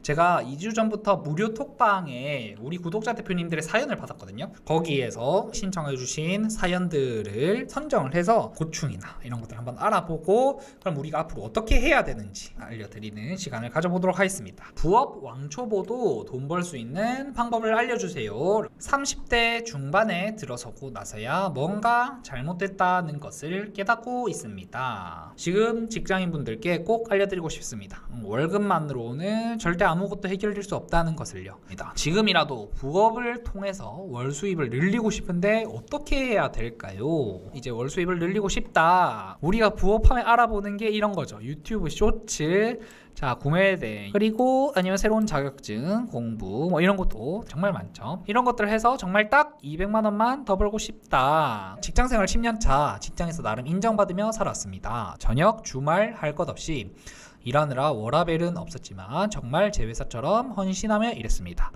제가 2주 전부터 무료 톡방에 우리 구독자 대표님들의 사연을 받았거든요. 거기에서 신청해주신 사연들을 선정을 해서 고충이나 이런 것들 한번 알아보고 그럼 우리가 앞으로 어떻게 해야 되는지 알려드리는 시간을 가져보도록 하겠습니다. 부업 왕초보도 돈 벌 수 있는 방법을 알려주세요. 30대 중반에 들어서고 나서야 뭔가 잘못됐다는 것을 깨닫고 있습니다. 지금 직장인분들께 꼭 알려드리고 싶습니다. 월급만으로는 절대 아무것도 해결될 수 없다는 것을요. 지금이라도 부업을 통해서 월 수입을 늘리고 싶은데 어떻게 해야 될까요? 이제 월 수입을 늘리고 싶다. 우리가 부업하면 알아보는 게 이런 거죠. 유튜브 쇼츠, 자, 구매대, 그리고 아니면 새로운 자격증, 공부, 뭐 이런 것도 정말 많죠. 이런 것들 해서 정말 딱 200만 원만 더 벌고 싶다. 직장생활 10년 차, 직장에서 나름 인정받으며 살았습니다. 저녁, 주말 할 것 없이 일하느라 워라밸은 없었지만 정말 제 회사처럼 헌신하며 일했습니다.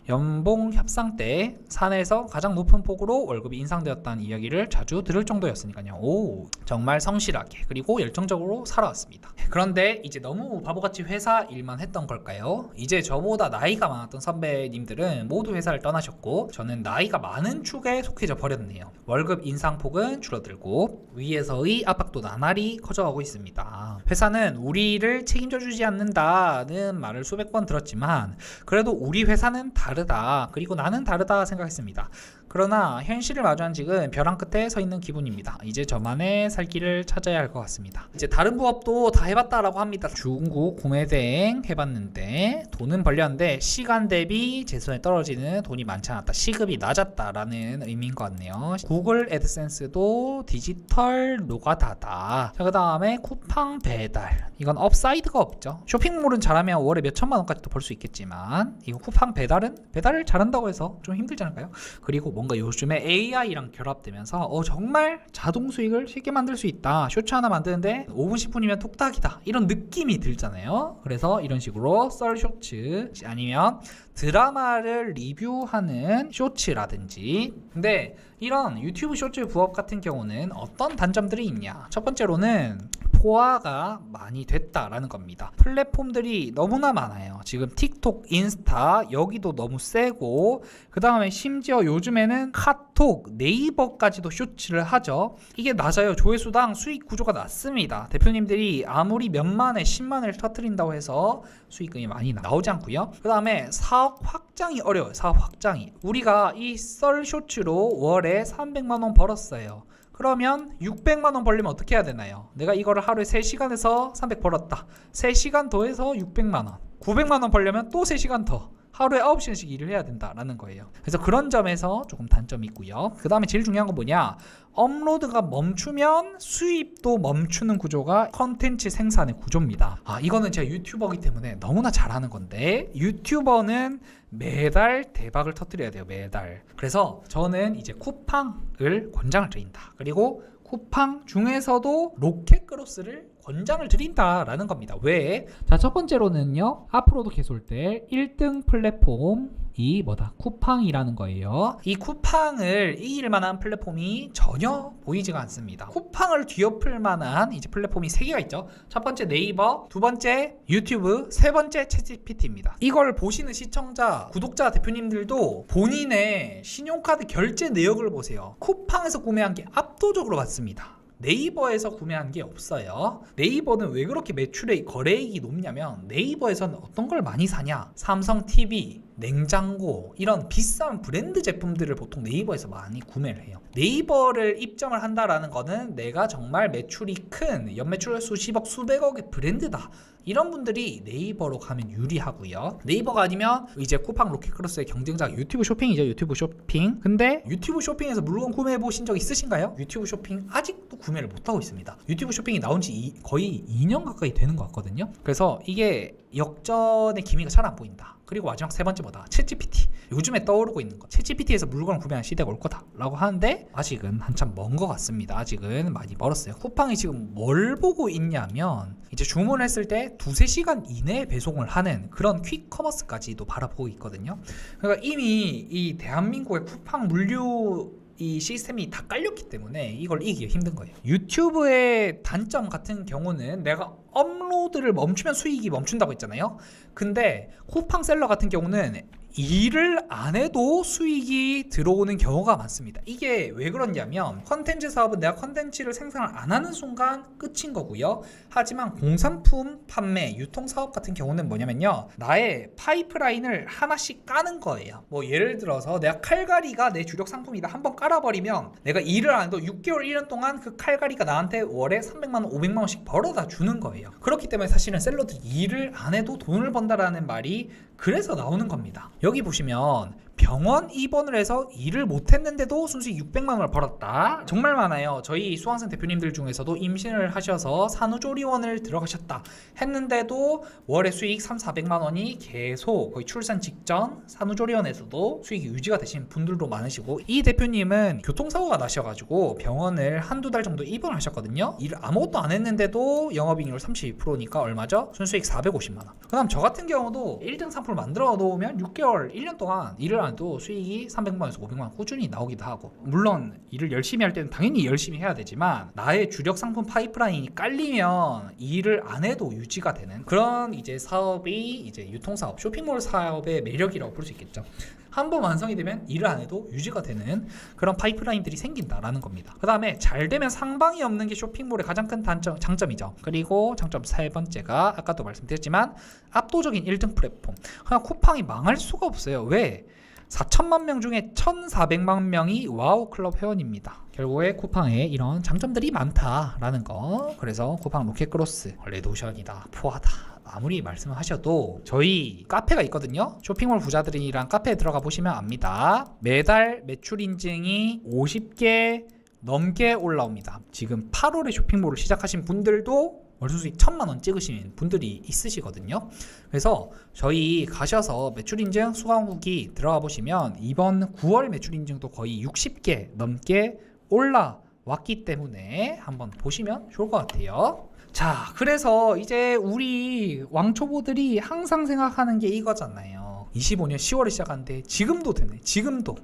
연봉 협상 때 사내에서 가장 높은 폭으로 월급이 인상되었다는 이야기를 자주 들을 정도였으니까요. 오, 정말 성실하게 그리고 열정적으로 살아왔습니다. 그런데 이제 너무 바보같이 회사 일만 했던 걸까요? 이제 저보다 나이가 많았던 선배님들은 모두 회사를 떠나셨고 저는 나이가 많은 축에 속해져 버렸네요. 월급 인상폭은 줄어들고 위에서의 압박도 나날이 커져가고 있습니다. 회사는 우리를 책임져주지 않는다는 말을 수백 번 들었지만 그래도 우리 회사는 다르다, 그리고 나는 다르다 생각했습니다. 그러나 현실을 마주한 지금 벼랑 끝에 서 있는 기분입니다. 이제 저만의 살 길을 찾아야 할 것 같습니다. 이제 다른 부업도 다 해봤다라고 합니다. 중국 구매대행 해봤는데 돈은 벌렸는데 시간 대비 제 손에 떨어지는 돈이 많지 않았다, 시급이 낮았다라는 의미인 것 같네요. 구글 애드센스도 디지털 노가다다. 자, 그 다음에 쿠팡 배달, 이건 업사이드가 없죠. 쇼핑몰은 잘하면 월에 몇 천만 원까지도 벌 수 있겠지만 이거 쿠팡 배달은 배달을 잘한다고 해서 좀 힘들지 않을까요? 그리고 뭔가 요즘에 AI랑 결합되면서 정말 자동 수익을 쉽게 만들 수 있다. 쇼츠 하나 만드는데 5분 10분이면 톡딱이다, 이런 느낌이 들잖아요. 그래서 이런 식으로 썰 쇼츠 아니면 드라마를 리뷰하는 쇼츠라든지. 근데 이런 유튜브 쇼츠 부업 같은 경우는 어떤 단점들이 있냐? 첫 번째로는 포화가 많이 됐다라는 겁니다. 플랫폼들이 너무나 많아요. 지금 틱톡, 인스타 여기도 너무 세고, 그 다음에 심지어 요즘에는 카톡, 네이버까지도 쇼츠를 하죠. 이게 낮아요. 조회수당 수익 구조가 낮습니다. 대표님들이 아무리 몇만에 10만을 터뜨린다고 해서 수익금이 많이 나오지 않고요. 그 다음에 사업 확장이 어려워요. 사업 확장이. 우리가 이 썰 쇼츠로 월에 300만 원 벌었어요. 그러면 600만 원 벌려면 어떻게 해야 되나요? 내가 이거를 하루에 3시간에서 300 벌었다. 3시간 더해서 600만 원. 900만 원 벌려면 또 3시간 더. 하루에 9시간씩 일을 해야 된다라는 거예요. 그래서 그런 점에서 조금 단점이 있고요. 그 다음에 제일 중요한 건 뭐냐? 업로드가 멈추면 수입도 멈추는 구조가 컨텐츠 생산의 구조입니다. 이거는 제가 유튜버이기 때문에 너무나 잘하는 건데, 유튜버는 매달 대박을 터뜨려야 돼요. 매달. 그래서 저는 이제 쿠팡을 권장을 드린다. 그리고 쿠팡 중에서도 로켓크로스를 권장을 드린다라는 겁니다. 왜? 자, 첫 번째로는요, 앞으로도 계속 올 때 1등 플랫폼이 뭐다? 쿠팡이라는 거예요. 이 쿠팡을 이길 만한 플랫폼이 전혀 보이지가 않습니다. 쿠팡을 뒤엎을 만한 이제 플랫폼이 3개가 있죠. 첫 번째 네이버, 두 번째 유튜브, 세 번째 챗GPT입니다. 이걸 보시는 시청자, 구독자 대표님들도 본인의 신용카드 결제 내역을 보세요. 쿠팡에서 구매한 게 압도적으로 많습니다. 네이버에서 구매한 게 없어요. 네이버는 왜 그렇게 매출의 거래액이 높냐면, 네이버에서는 어떤 걸 많이 사냐? 삼성 TV, 냉장고, 이런 비싼 브랜드 제품들을 보통 네이버에서 많이 구매를 해요. 네이버를 입점을 한다라는 거는 내가 정말 매출이 큰, 연매출 수십억 수백억의 브랜드다, 이런 분들이 네이버로 가면 유리하고요. 네이버가 아니면 이제 쿠팡, 로켓크로스의 경쟁자가 유튜브 쇼핑이죠. 유튜브 쇼핑. 근데 유튜브 쇼핑에서 물건 구매해 보신 적 있으신가요? 유튜브 쇼핑 아직도 구매를 못하고 있습니다. 유튜브 쇼핑이 나온 지 거의 2년 가까이 되는 것 같거든요. 그래서 이게 역전의 기미가 잘 안 보인다. 그리고 마지막 세 번째 뭐다? 챗GPT. 요즘에 떠오르고 있는 거. 챗GPT에서 물건을 구매하는 시대가 올 거다라고 하는데 아직은 한참 먼 것 같습니다. 아직은 많이 멀었어요. 쿠팡이 지금 뭘 보고 있냐면, 이제 주문했을 때 2-3시간 이내에 배송을 하는 그런 퀵커머스까지도 바라보고 있거든요. 그러니까 이미 이 대한민국의 쿠팡 물류 이 시스템이 다 깔렸기 때문에 이걸 이기기 힘든 거예요. 유튜브의 단점 같은 경우는 내가 업로드를 멈추면 수익이 멈춘다고 했잖아요. 근데 쿠팡 셀러 같은 경우는 일을 안 해도 수익이 들어오는 경우가 많습니다. 이게 왜 그러냐면 컨텐츠 사업은 내가 컨텐츠를 생산을 안 하는 순간 끝인 거고요. 하지만 공산품 판매, 유통 사업 같은 경우는 뭐냐면요, 나의 파이프라인을 하나씩 까는 거예요. 뭐 예를 들어서 내가 칼갈이가 내 주력 상품이다, 한번 깔아버리면 내가 일을 안 해도 6개월 1년 동안 그 칼갈이가 나한테 월에 300만 원 500만 원씩 벌어다 주는 거예요. 그렇기 때문에 사실은 셀러들이 일을 안 해도 돈을 번다라는 말이 그래서 나오는 겁니다. 여기 보시면 병원 입원을 해서 일을 못했는데도 순수익 600만 원을 벌었다. 정말 많아요. 저희 수강생 대표님들 중에서도 임신을 하셔서 산후조리원을 들어가셨다 했는데도 월의 수익 3,400만 원이 계속 거의 출산 직전 산후조리원에서도 수익이 유지가 되신 분들도 많으시고, 이 대표님은 교통사고가 나셔가지고 병원을 한두 달 정도 입원하셨거든요. 일을 아무것도 안 했는데도 영업이익률 32%니까 얼마죠? 순수익 450만 원. 그 다음 저 같은 경우도 1등 상품을 만들어 놓으면 6개월 1년 동안 일을 안 해도 수익이 300만 원에서 500만 원 꾸준히 나오기도 하고, 물론 일을 열심히 할 때는 당연히 열심히 해야 되지만 나의 주력 상품 파이프라인이 깔리면 일을 안 해도 유지가 되는 그런 이제 사업이 이제 유통사업, 쇼핑몰 사업의 매력이라고 볼 수 있겠죠. 한번 완성이 되면 일을 안 해도 유지가 되는 그런 파이프라인들이 생긴다라는 겁니다. 그 다음에 잘 되면 상방이 없는 게 쇼핑몰의 가장 큰 장점이죠. 그리고 장점 세 번째가 아까도 말씀드렸지만 압도적인 1등 플랫폼. 그냥 쿠팡이 망할 수가 없어요. 왜? 4천만 명 중에 1,400만 명이 와우 클럽 회원입니다. 결국에 쿠팡에 이런 장점들이 많다라는 거. 그래서 쿠팡 로켓크로스, 레도션이다, 포하다, 아무리 말씀하셔도 저희 카페가 있거든요. 쇼핑몰 부자들이랑 카페에 들어가 보시면 압니다. 매달 매출 인증이 50개 넘게 올라옵니다. 지금 8월에 쇼핑몰을 시작하신 분들도 월수익 1,000만 원 찍으신 분들이 있으시거든요. 그래서 저희 가셔서 매출인증 수강 후기 들어가 보시면 이번 9월 매출인증도 거의 60개 넘게 올라왔기 때문에 한번 보시면 좋을 것 같아요. 자, 그래서 이제 우리 왕초보들이 항상 생각하는 게 이거잖아요. 25년 10월에 시작하는데 지금도 되네. 지금도.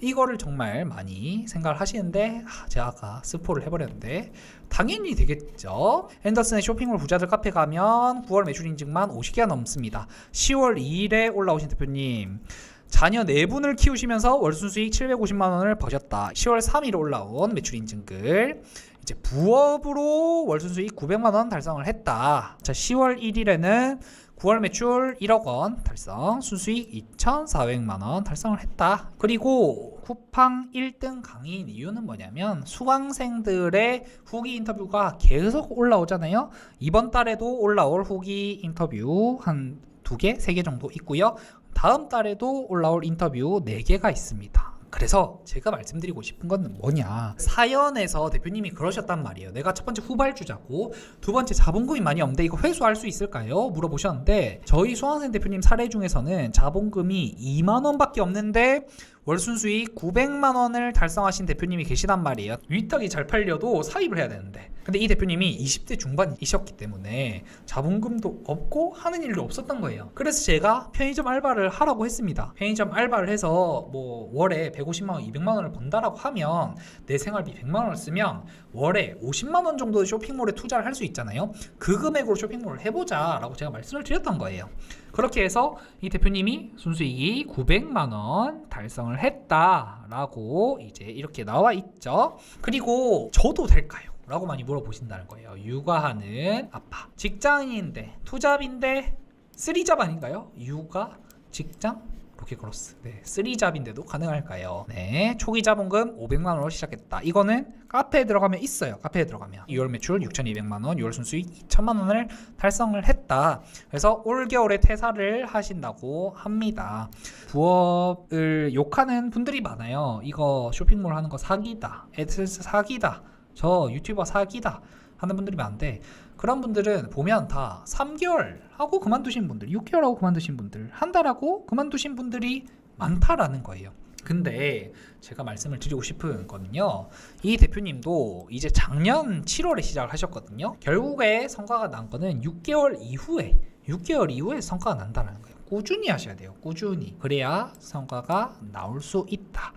이거를 정말 많이 생각을 하시는데 제가 아까 스포를 해버렸는데 당연히 되겠죠. 앤더슨의 쇼핑몰 부자들 카페 가면 9월 매출 인증만 50개가 넘습니다. 10월 2일에 올라오신 대표님, 자녀 4분을 키우시면서 월순수익 750만 원을 버셨다. 10월 3일에 올라온 매출 인증글, 이제 부업으로 월순수익 900만 원 달성을 했다. 자, 10월 1일에는 9월 매출 1억 원 달성, 순수익 2,400만 원 달성을 했다. 그리고 쿠팡 1등 강의인 이유는 뭐냐면 수강생들의 후기 인터뷰가 계속 올라오잖아요. 이번 달에도 올라올 후기 인터뷰 한 2개, 3개 정도 있고요. 다음 달에도 올라올 인터뷰 4개가 있습니다. 그래서 제가 말씀드리고 싶은 건 뭐냐, 사연에서 대표님이 그러셨단 말이에요. 내가 첫 번째 후발주자고 두 번째 자본금이 많이 없는데 이거 회수할 수 있을까요? 물어보셨는데, 저희 수강생 대표님 사례 중에서는 자본금이 2만 원밖에 없는데 월순수익 900만 원을 달성하신 대표님이 계시단 말이에요. 위탁이 잘 팔려도 사입을 해야 되는데, 근데 이 대표님이 20대 중반이셨기 때문에 자본금도 없고 하는 일도 없었던 거예요. 그래서 제가 편의점 알바를 하라고 했습니다. 편의점 알바를 해서 뭐 월에 150만 원, 200만 원을 번다라고 하면 내 생활비 100만 원을 쓰면 월에 50만 원 정도 쇼핑몰에 투자를 할 수 있잖아요. 그 금액으로 쇼핑몰을 해보자 라고 제가 말씀을 드렸던 거예요. 그렇게 해서 이 대표님이 순수익이 900만 원 달성을 했다라고 이제 이렇게 나와 있죠. 그리고 저도 될까요? 라고 많이 물어보신다는 거예요. 육아하는 아빠, 직장인인데 투잡인데 3잡 아닌가요? 육아, 직장, 로켓크로스. 네, 3잡인데도 가능할까요? 네, 초기 자본금 500만 원으로 시작했다. 이거는 카페에 들어가면 있어요. 카페에 들어가면 2월 매출 6,200만 원, 6월 순수익 2,000만 원을 달성을 했다. 그래서 올겨울에 퇴사를 하신다고 합니다. 부업을 욕하는 분들이 많아요. 이거 쇼핑몰 하는 거 사기다, 애드센스 사기다, 저 유튜버 사기다 하는 분들이 많은데, 그런 분들은 보면 다 3개월 하고 그만두신 분들, 6개월 하고 그만두신 분들, 한 달 하고 그만두신 분들이 많다라는 거예요. 근데 제가 말씀을 드리고 싶은 거는요, 이 대표님도 이제 작년 7월에 시작을 하셨거든요. 결국에 성과가 난 거는 6개월 이후에 성과가 난다는 거예요. 꾸준히 하셔야 돼요. 꾸준히. 그래야 성과가 나올 수 있다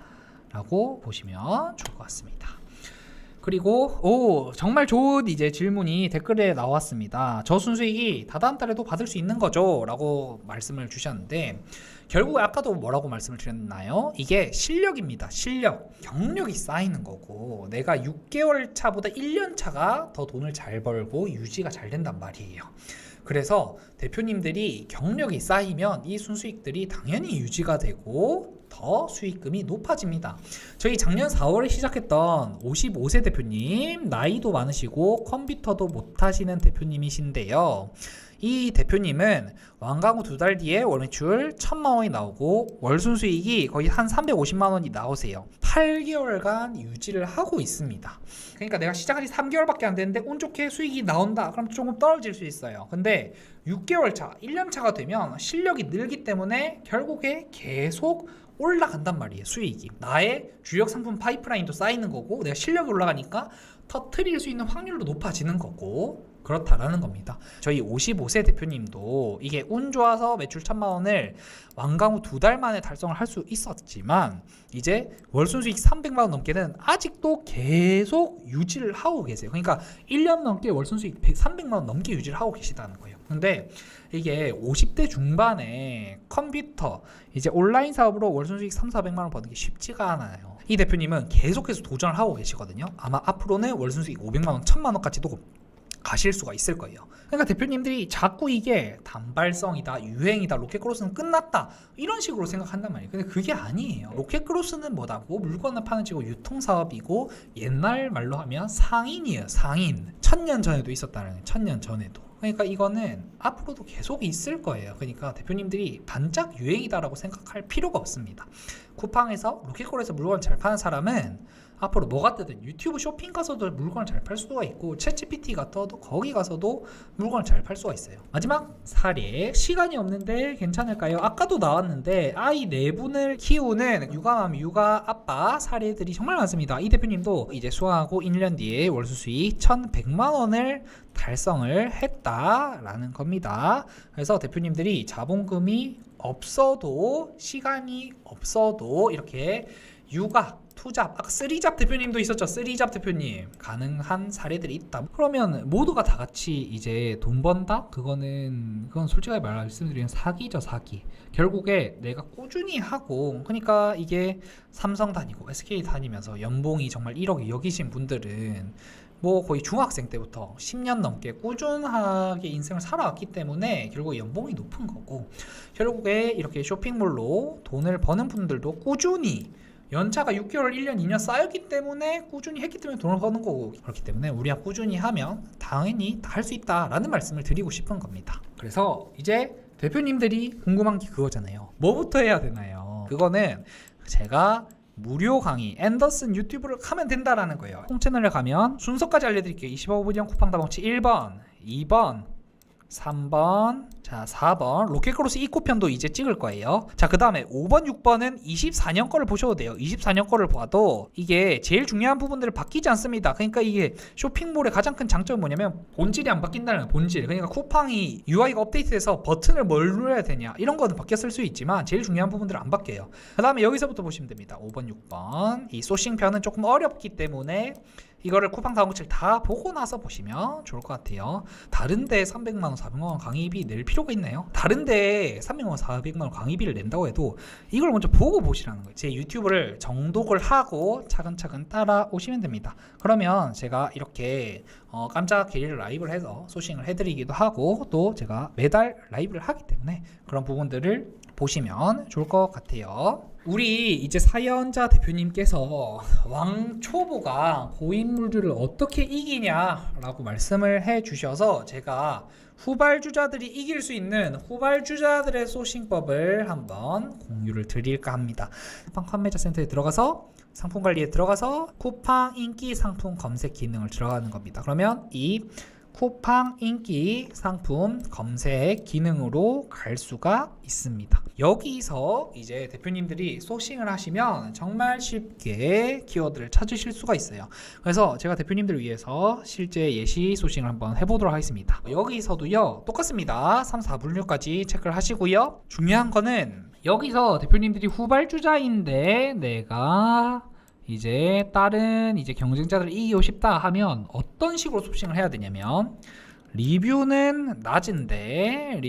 라고 보시면 좋을 것 같습니다. 그리고 정말 좋은 이제 질문이 댓글에 나왔습니다. 저 순수익이 다다음 달에도 받을 수 있는 거죠? 라고 말씀을 주셨는데, 결국 아까도 뭐라고 말씀을 드렸나요? 이게 실력입니다. 실력. 경력이 쌓이는 거고, 내가 6개월 차보다 1년 차가 더 돈을 잘 벌고 유지가 잘 된단 말이에요. 그래서 대표님들이 경력이 쌓이면 이 순수익들이 당연히 유지가 되고 더 수익금이 높아집니다. 저희 작년 4월에 시작했던 55세 대표님, 나이도 많으시고 컴퓨터도 못하시는 대표님이신데요. 이 대표님은 완강 후 2달 뒤에 월 매출 1000만 원이 나오고 월 순수익이 거의 한 350만 원이 나오세요. 8개월간 유지를 하고 있습니다. 그러니까 내가 시작한 지 3개월밖에 안 됐는데 운 좋게 수익이 나온다. 그럼 조금 떨어질 수 있어요. 근데 6개월 차, 1년 차가 되면 실력이 늘기 때문에 결국에 계속 올라간단 말이에요. 수익이. 나의 주력 상품 파이프라인도 쌓이는 거고, 내가 실력이 올라가니까 터트릴 수 있는 확률도 높아지는 거고, 그렇다라는 겁니다. 저희 55세 대표님도 이게 운 좋아서 매출 1000만 원을 완강 후 2달 만에 달성을 할 수 있었지만, 이제 월 순수익 300만 원 넘게는 아직도 계속 유지를 하고 계세요. 그러니까 1년 넘게 월 순수익 300만 원 넘게 유지를 하고 계시다는 거예요. 근데 이게 50대 중반에 컴퓨터 이제 온라인 사업으로 월 순수익 300~400만 원 버는 게 쉽지가 않아요. 이 대표님은 계속해서 도전을 하고 계시거든요. 아마 앞으로는 월 순수익 500만 원, 1000만 원까지도 가실 수가 있을 거예요. 그러니까 대표님들이 자꾸 이게 단발성이다, 유행이다, 로켓크로스는 끝났다 이런 식으로 생각한단 말이에요. 근데 그게 아니에요. 로켓크로스는 뭐다고? 물건을 파는 직업 유통사업이고, 옛날 말로 하면 상인이에요. 상인. 1000년 전에도 있었다는 거예요. 1000년 전에도. 그러니까 이거는 앞으로도 계속 있을 거예요. 그러니까 대표님들이 반짝 유행이다라고 생각할 필요가 없습니다. 쿠팡에서 로켓콜에서 물건을 잘 파는 사람은 앞으로 뭐가 뜨든 유튜브 쇼핑 가서도 물건을 잘 팔 수가 있고, 챗GPT가 떠도 거기 가서도 물건을 잘 팔 수가 있어요. 마지막 사례, 시간이 없는데 괜찮을까요? 아까도 나왔는데 아이 4분을 키우는 육아맘, 육아 아빠 사례들이 정말 많습니다. 이 대표님도 이제 수강하고 1년 뒤에 월수 수익 1100만 원을 달성을 했다라는 겁니다. 그래서 대표님들이 자본금이 없어도, 시간이 없어도 이렇게 육아, 투잡, 아까 3잡 대표님도 있었죠. 3잡 대표님 가능한 사례들이 있다. 그러면 모두가 다 같이 이제 돈 번다? 그건 솔직하게 말씀드리면 사기죠, 사기. 결국에 내가 꾸준히 하고, 그러니까 이게 삼성 다니고 SK 다니면서 연봉이 정말 1억 2억이신 분들은 뭐 거의 중학생 때부터 10년 넘게 꾸준하게 인생을 살아왔기 때문에 결국 연봉이 높은 거고, 결국에 이렇게 쇼핑몰로 돈을 버는 분들도 꾸준히 연차가 6개월, 1년, 2년 쌓였기 때문에 꾸준히 했기 때문에 돈을 버는 거고, 그렇기 때문에 우리가 꾸준히 하면 당연히 다 할 수 있다라는 말씀을 드리고 싶은 겁니다. 그래서 이제 대표님들이 궁금한 게 그거잖아요. 뭐부터 해야 되나요? 그거는 제가 무료 강의 앤더슨 유튜브를 하면 된다라는 거예요. 홈채널에 가면 순서까지 알려드릴게요. 25분형 쿠팡 다방치 1번, 2번, 3번, 자 4번 로켓크로스 입고편도 이제 찍을 거예요. 자 그 다음에 5번, 6번은 24년 거를 보셔도 돼요. 24년 거를 봐도 이게 제일 중요한 부분들을 바뀌지 않습니다. 그러니까 이게 쇼핑몰의 가장 큰 장점은 뭐냐면 본질이 안 바뀐다는 거예요. 본질. 그러니까 쿠팡이 UI가 업데이트돼서 버튼을 뭘 눌러야 되냐 이런 거는 바뀌었을 수 있지만 제일 중요한 부분들은 안 바뀌어요. 그 다음에 여기서부터 보시면 됩니다. 5번, 6번 이 소싱편은 조금 어렵기 때문에 이거를 쿠팡 다방치를 다 보고 나서 보시면 좋을 것 같아요. 다른데 300만원, 400만원 강의비 낼 필요가 있나요? 다른데 300만원, 400만원 강의비를 낸다고 해도 이걸 먼저 보고 보시라는 거예요. 제 유튜브를 정독을 하고 차근차근 따라오시면 됩니다. 그러면 제가 이렇게 깜짝 게리라 라이브를 해서 소싱을 해드리기도 하고, 또 제가 매달 라이브를 하기 때문에 그런 부분들을 보시면 좋을 것 같아요. 우리 이제 사연자 대표님께서 왕초보가 고인물들을 어떻게 이기냐라고 말씀을 해주셔서 제가 후발주자들이 이길 수 있는 후발주자들의 소싱법을 한번 공유를 드릴까 합니다. 쿠팡 판매자 센터에 들어가서 상품 관리에 들어가서 쿠팡 인기 상품 검색 기능을 들어가는 겁니다. 그러면 이 쿠팡 인기 상품 검색 기능으로 갈 수가 있습니다. 여기서 이제 대표님들이 소싱을 하시면 정말 쉽게 키워드를 찾으실 수가 있어요. 그래서 제가 대표님들을 위해서 실제 예시 소싱을 한번 해보도록 하겠습니다. 여기서도요 똑같습니다. 3, 4분류까지 체크를 하시고요. 중요한 거는 여기서 대표님들이 후발주자인데 내가 이제 다른 이제 경쟁자들을 이기고 싶다 하면 어떤 식으로 소싱을 해야 되냐면 리뷰는 낮은데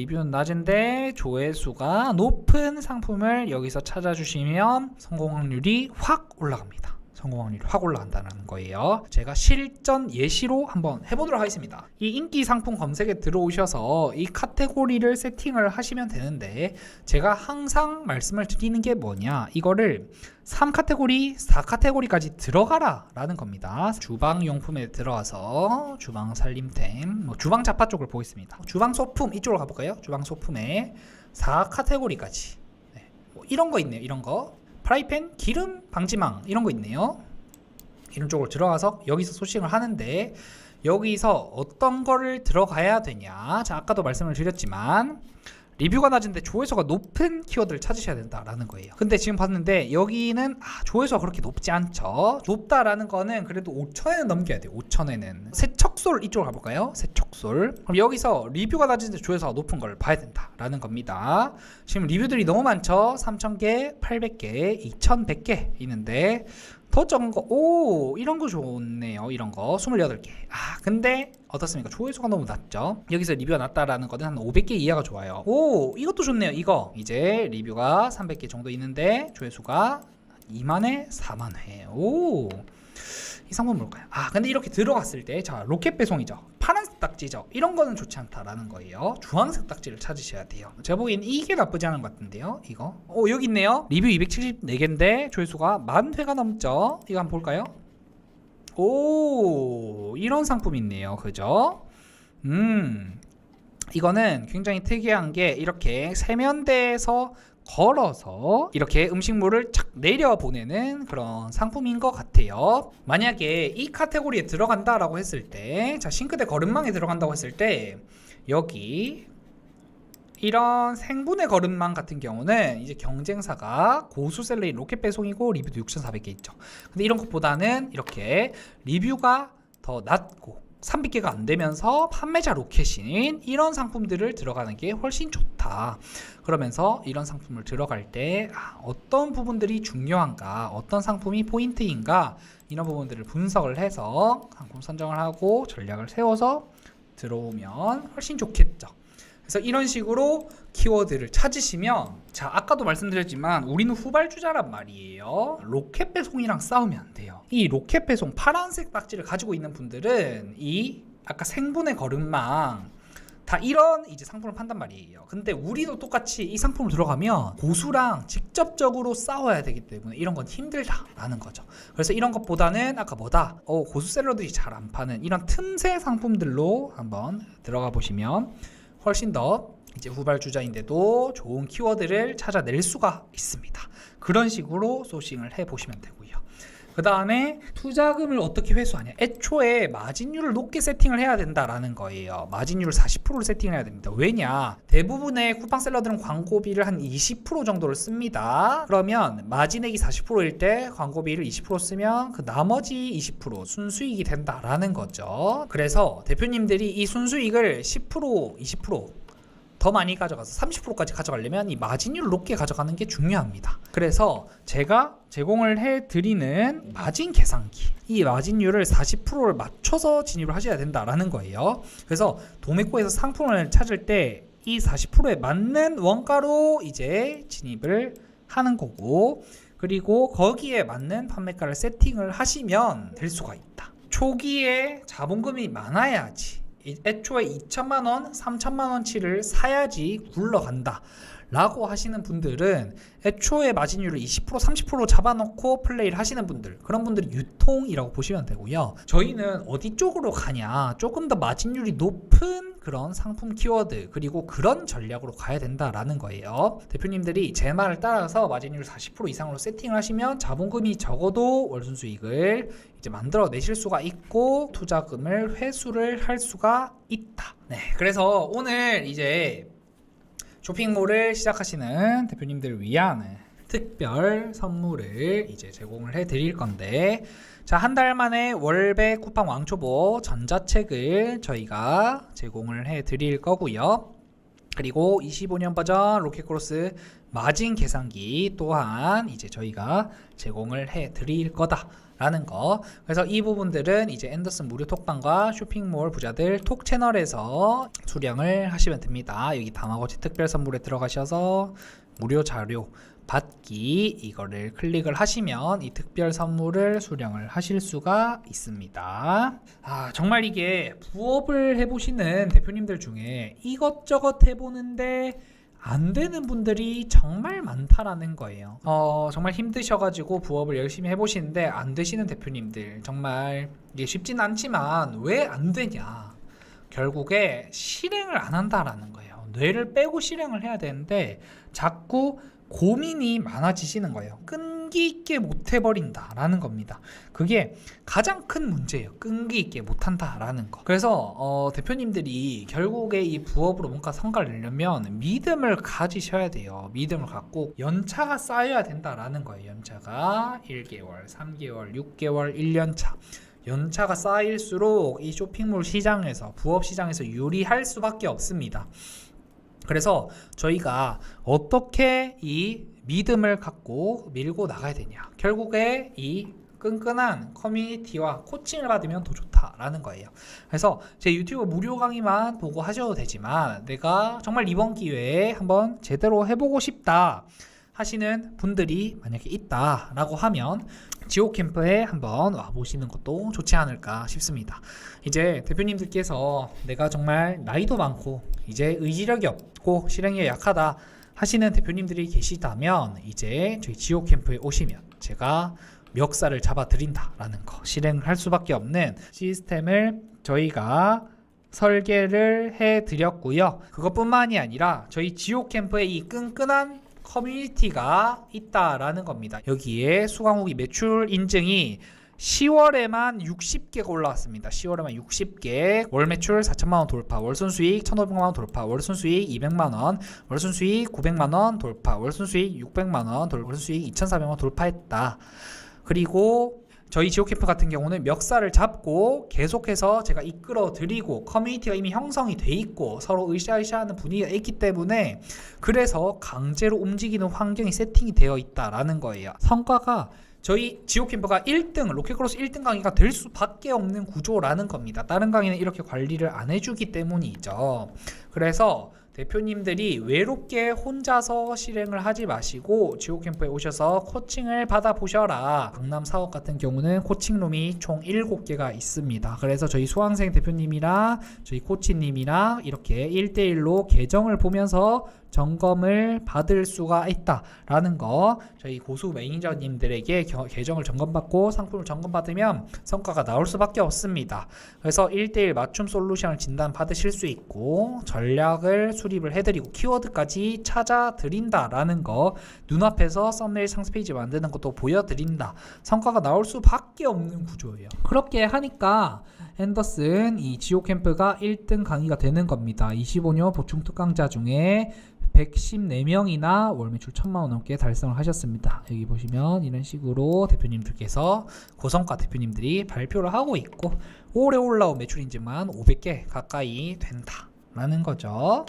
조회수가 높은 상품을 여기서 찾아주시면 성공 확률이 확 올라갑니다. 성공 확률이 확 올라간다는 거예요. 제가 실전 예시로 한번 해보도록 하겠습니다. 이 인기 상품 검색에 들어오셔서 이 카테고리를 세팅을 하시면 되는데 제가 항상 말씀을 드리는 게 뭐냐, 이거를 3카테고리, 4카테고리까지 들어가라 라는 겁니다. 주방용품에 들어와서 주방 살림템, 주방 잡화 쪽을 보겠습니다. 주방 소품 이쪽으로 가볼까요? 주방 소품에 4카테고리까지 이런 거 있네요. 이런 거 프라이팬, 기름, 방지망 이런 거 있네요. 이런 쪽으로 들어가서 여기서 소싱을 하는데 여기서 어떤 거를 들어가야 되냐, 자 아까도 말씀을 드렸지만 리뷰가 낮은데 조회수가 높은 키워드를 찾으셔야 된다라는 거예요. 근데 지금 봤는데 여기는 조회수가 그렇게 높지 않죠. 높다라는 거는 그래도 5,000회는 넘겨야 돼요. 5,000회는. 세척솔 이쪽으로 가볼까요? 세척솔. 그럼 여기서 리뷰가 낮은데 조회수가 높은 걸 봐야 된다라는 겁니다. 지금 리뷰들이 너무 많죠. 3,000개, 800개, 2,100개 있는데 더 적은 거, 이런 거 좋네요. 이런 거 28개. 근데 어떻습니까? 조회수가 너무 낮죠. 여기서 리뷰가 낮다라는 거는 한 500개 이하가 좋아요. 이것도 좋네요. 이거 이제 리뷰가 300개 정도 있는데 조회수가 2만회, 4만회. 이 상품 뭘까요? 근데 이렇게 들어갔을 때, 자 로켓 배송이죠. 파란색 딱지죠. 이런 거는 좋지 않다라는 거예요. 주황색 딱지를 찾으셔야 돼요. 제가 보기엔 이게 나쁘지 않은 것 같은데요. 이거 여기 있네요. 리뷰 274개인데 조회수가 10,000회가 넘죠. 이거 한번 볼까요? 이런 상품이 있네요. 그죠? 이거는 굉장히 특이한 게 이렇게 세면대에서 걸어서 이렇게 음식물을 착 내려보내는 그런 상품인 것 같아요. 만약에 이 카테고리에 들어간다라고 했을 때, 자 싱크대 거름망에 들어간다고 했을 때 여기 이런 생분해 거름망 같은 경우는 이제 경쟁사가 고수셀러의 로켓 배송이고 리뷰도 6,400개 있죠. 근데 이런 것보다는 이렇게 리뷰가 더 낮고 300개가 안 되면서 판매자 로켓인 이런 상품들을 들어가는 게 훨씬 좋다. 그러면서 이런 상품을 들어갈 때 어떤 부분들이 중요한가, 어떤 상품이 포인트인가, 이런 부분들을 분석을 해서 상품 선정을 하고 전략을 세워서 들어오면 훨씬 좋겠죠. 그래서 이런 식으로 키워드를 찾으시면, 자 아까도 말씀드렸지만 우리는 후발주자란 말이에요. 로켓 배송이랑 싸우면 안 돼요. 이 로켓 배송 파란색 딱지를 가지고 있는 분들은 이 아까 생분해 거름망 다 이런 이제 상품을 판단 말이에요. 근데 우리도 똑같이 이 상품을 들어가면 고수랑 직접적으로 싸워야 되기 때문에 이런 건 힘들다라는 거죠. 그래서 이런 것보다는 아까 고수셀러들이 잘 안 파는 이런 틈새 상품들로 한번 들어가 보시면 훨씬 더 이제 후발주자인데도 좋은 키워드를 찾아낼 수가 있습니다. 그런 식으로 소싱을 해 보시면 되고요. 그 다음에 투자금을 어떻게 회수하냐, 애초에 마진율을 높게 세팅을 해야 된다라는 거예요. 마진율을 40%로 세팅을 해야 됩니다. 왜냐, 대부분의 쿠팡셀러들은 광고비를 한 20% 정도를 씁니다. 그러면 마진액이 40%일 때 광고비를 20% 쓰면 그 나머지 20% 순수익이 된다라는 거죠. 그래서 대표님들이 이 순수익을 10%, 20% 더 많이 가져가서 30%까지 가져가려면 이 마진율을 높게 가져가는 게 중요합니다. 그래서 제가 제공을 해드리는 마진 계산기, 이 마진율을 40%를 맞춰서 진입을 하셔야 된다라는 거예요. 그래서 도매코에서 상품을 찾을 때 이 40%에 맞는 원가로 이제 진입을 하는 거고, 그리고 거기에 맞는 판매가를 세팅을 하시면 될 수가 있다. 초기에 자본금이 많아야지, 애초에 2,000만원, 3,000만원치를 사야지 굴러간다 라고 하시는 분들은 애초에 마진율을 20%, 30% 잡아놓고 플레이를 하시는 분들, 그런 분들이 유통이라고 보시면 되고요. 저희는 어디 쪽으로 가냐, 조금 더 마진율이 높은 그런 상품 키워드, 그리고 그런 전략으로 가야 된다라는 거예요. 대표님들이 제 말을 따라서 마진율 40% 이상으로 세팅을 하시면 자본금이 적어도 월순수익을 이제 만들어 내실 수가 있고 투자금을 회수를 할 수가 있다. 네, 그래서 오늘 이제 쇼핑몰을 시작하시는 대표님들을 위한 특별 선물을 이제 제공을 해 드릴 건데, 자, 한 달 만에 월배 쿠팡 왕초보 전자책을 저희가 제공을 해 드릴 거고요. 그리고 25년 버전 로켓크로스 마진 계산기 또한 이제 저희가 제공을 해 드릴 거다라는 거. 그래서 이 부분들은 이제 앤더슨 무료 톡방과 쇼핑몰 부자들 톡 채널에서 수령을 하시면 됩니다. 여기 다마고치 특별 선물에 들어가셔서 무료 자료 받기 이거를 클릭을 하시면 이 특별 선물을 수령을 하실 수가 있습니다. 정말 이게 부업을 해보시는 대표님들 중에 이것저것 해보는데 안 되는 분들이 정말 많다라는 거예요. 정말 힘드셔가지고 부업을 열심히 해보시는데 안 되시는 대표님들, 정말 이게 쉽진 않지만 왜 안 되냐, 결국에 실행을 안 한다라는 거예요. 뇌를 빼고 실행을 해야 되는데 자꾸 고민이 많아지시는 거예요. 끈기 있게 못 해버린다라는 겁니다. 그게 가장 큰 문제예요. 끈기 있게 못한다라는 거. 그래서 대표님들이 결국에 이 부업으로 뭔가 성과를 내려면 믿음을 가지셔야 돼요. 믿음을 갖고 연차가 쌓여야 된다라는 거예요. 연차가 1개월, 3개월, 6개월, 1년차. 연차가 쌓일수록 이 쇼핑몰 시장에서, 부업 시장에서 유리할 수밖에 없습니다. 그래서 저희가 어떻게 이 믿음을 갖고 밀고 나가야 되냐, 결국에 이 끈끈한 커뮤니티와 코칭을 받으면 더 좋다라는 거예요. 그래서 제 유튜브 무료 강의만 보고 하셔도 되지만 내가 정말 이번 기회에 한번 제대로 해보고 싶다 하시는 분들이 만약에 있다라고 하면 지오캠프에 한번 와보시는 것도 좋지 않을까 싶습니다. 이제 대표님들께서 내가 정말 나이도 많고 이제 의지력이 없고 실행력이 약하다 하시는 대표님들이 계시다면 이제 저희 지오캠프에 오시면 제가 멱살을 잡아 드린다라는 거, 실행을 할 수밖에 없는 시스템을 저희가 설계를 해 드렸고요. 그것뿐만이 아니라 저희 지오캠프에 이 끈끈한 커뮤니티가 있다라는 겁니다. 여기에 수강후기 매출 인증이 10월에만 60개가 올라왔습니다. 10월에만 60개, 월 매출 4천만원 돌파, 월 순수익 1,500만원 돌파, 월 순수익 200만원, 월 순수익 900만원 돌파, 월 순수익 600만원, 월 순수익 2,400만원 돌파했다. 그리고 저희 지오캠프 같은 경우는 멱살을 잡고 계속해서 제가 이끌어 드리고 커뮤니티가 이미 형성이 돼 있고 서로 으쌰으쌰하는 분위기가 있기 때문에 그래서 강제로 움직이는 환경이 세팅이 되어 있다라는 거예요. 성과가 저희 지오캠프가 1등, 로켓크로스 1등 강의가 될 수밖에 없는 구조라는 겁니다. 다른 강의는 이렇게 관리를 안 해주기 때문이죠. 그래서 대표님들이 외롭게 혼자서 실행을 하지 마시고 지오캠프에 오셔서 코칭을 받아보셔라. 강남 사업 같은 경우는 코칭룸이 총 7개가 있습니다. 그래서 저희 수강생 대표님이랑 저희 코치님이랑 이렇게 1대1로 계정을 보면서 점검을 받을 수가 있다라는 거, 저희 고수 매니저님들에게 계정을 점검받고 상품을 점검받으면 성과가 나올 수밖에 없습니다. 그래서 1대1 맞춤 솔루션을 진단 받으실 수 있고 전략을 수립을 해드리고 키워드까지 찾아드린다라는 거, 눈앞에서 썸네일 상세 페이지 만드는 것도 보여드린다. 성과가 나올 수밖에 없는 구조예요. 그렇게 하니까 앤더슨 이 지오캠프가 1등 강의가 되는 겁니다. 25년 보충 특강자 중에 114명이나 월 매출 1,000만원 넘게 달성을 하셨습니다. 여기 보시면 이런 식으로 대표님들께서 고성과 대표님들이 발표를 하고 있고 올해 올라온 매출 인증만 500개 가까이 된다라는 거죠.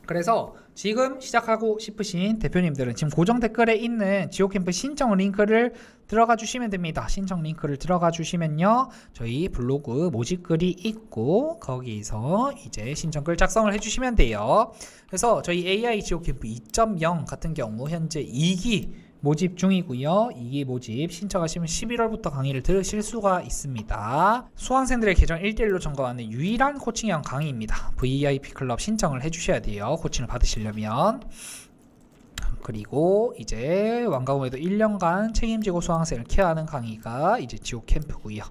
그래서 지금 시작하고 싶으신 대표님들은 지금 고정 댓글에 있는 지오캠프 신청 링크를 들어가 주시면 됩니다. 신청 링크를 들어가 주시면요, 저희 블로그 모집글이 있고 거기서 이제 신청글 작성을 해주시면 돼요. 그래서 저희 AI 지오캠프 2.0 같은 경우 현재 2기 모집 중이고요. 2기 모집 신청하시면 11월부터 강의를 들으실 수가 있습니다. 수강생들의 계정 1대1로 점검하는 유일한 코칭형 강의입니다. VIP 클럽 신청을 해주셔야 돼요. 코칭을 받으시려면. 그리고 이제 완가후에도 1년간 책임지고 수강생을 케어하는 강의가 이제 지오캠프고요.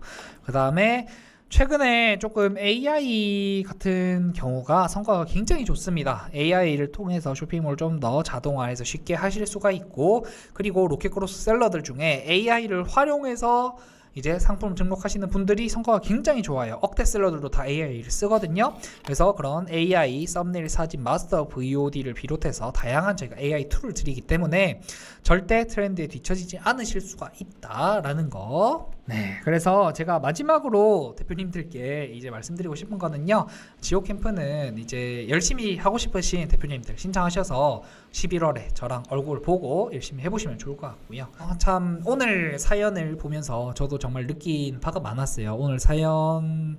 그 다음에 최근에 조금 AI 같은 경우가 성과가 굉장히 좋습니다. AI를 통해서 쇼핑몰 좀 더 자동화해서 쉽게 하실 수가 있고, 그리고 로켓크로스 셀러들 중에 AI를 활용해서 이제 상품 등록하시는 분들이 성과가 굉장히 좋아요. 억대 셀러들도 다 AI를 쓰거든요. 그래서 그런 AI 썸네일 사진 마스터 VOD를 비롯해서 다양한 저희가 AI 툴을 드리기 때문에 절대 트렌드에 뒤처지지 않으실 수가 있다라는 거 네, 그래서 제가 마지막으로 대표님들께 이제 말씀드리고 싶은 거는요. 지오 캠프는 이제 열심히 하고 싶으신 대표님들 신청하셔서 11월에 저랑 얼굴 보고 열심히 해보시면 좋을 것 같고요. 참 오늘 사연을 보면서 저도 정말 느낀 바가 많았어요. 오늘 사연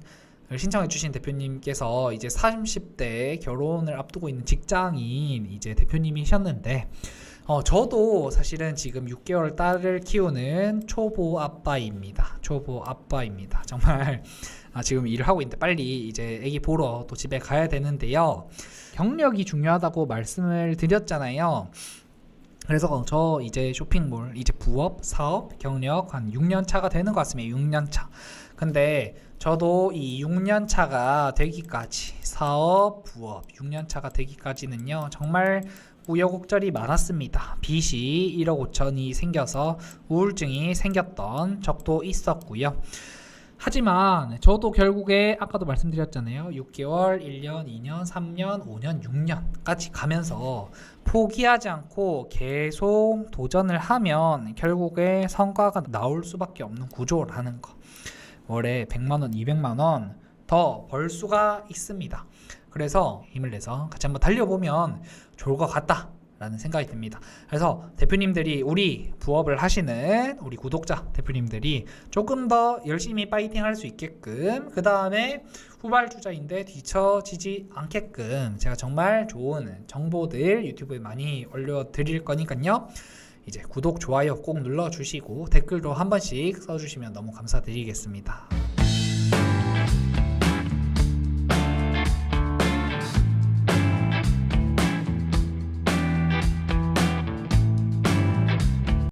신청해주신 대표님께서 이제 30대 결혼을 앞두고 있는 직장인 이제 대표님이셨는데, 저도 사실은 지금 6개월 딸을 키우는 초보 아빠입니다. 정말 지금 일을 하고 있는데 빨리 이제 아기 보러 또 집에 가야 되는데요. 경력이 중요하다고 말씀을 드렸잖아요. 그래서 저 이제 쇼핑몰 이제 부업 사업 경력 한 6년 차가 되는 것 같습니다. 6년 차. 근데 저도 이 6년 차가 되기까지 사업 부업 6년 차가 되기까지는요 정말 우여곡절이 많았습니다. 빚이 1억 5천이 생겨서 우울증이 생겼던 적도 있었고요. 하지만 저도 결국에 아까도 말씀드렸잖아요. 6개월, 1년, 2년, 3년, 5년, 6년까지 가면서 포기하지 않고 계속 도전을 하면 결국에 성과가 나올 수밖에 없는 구조라는 거. 월에 100만원, 200만원 더 벌 수가 있습니다. 그래서 힘을 내서 같이 한번 달려보면 좋을 것 같다 라는 생각이 듭니다. 그래서 대표님들이 우리 부업을 하시는 우리 구독자 대표님들이 조금 더 열심히 파이팅 할 수 있게끔, 그 다음에 후발주자인데 뒤처지지 않게끔 제가 정말 좋은 정보들 유튜브에 많이 올려드릴 거니까요. 이제 구독, 좋아요 꼭 눌러주시고 댓글도 한 번씩 써주시면 너무 감사드리겠습니다.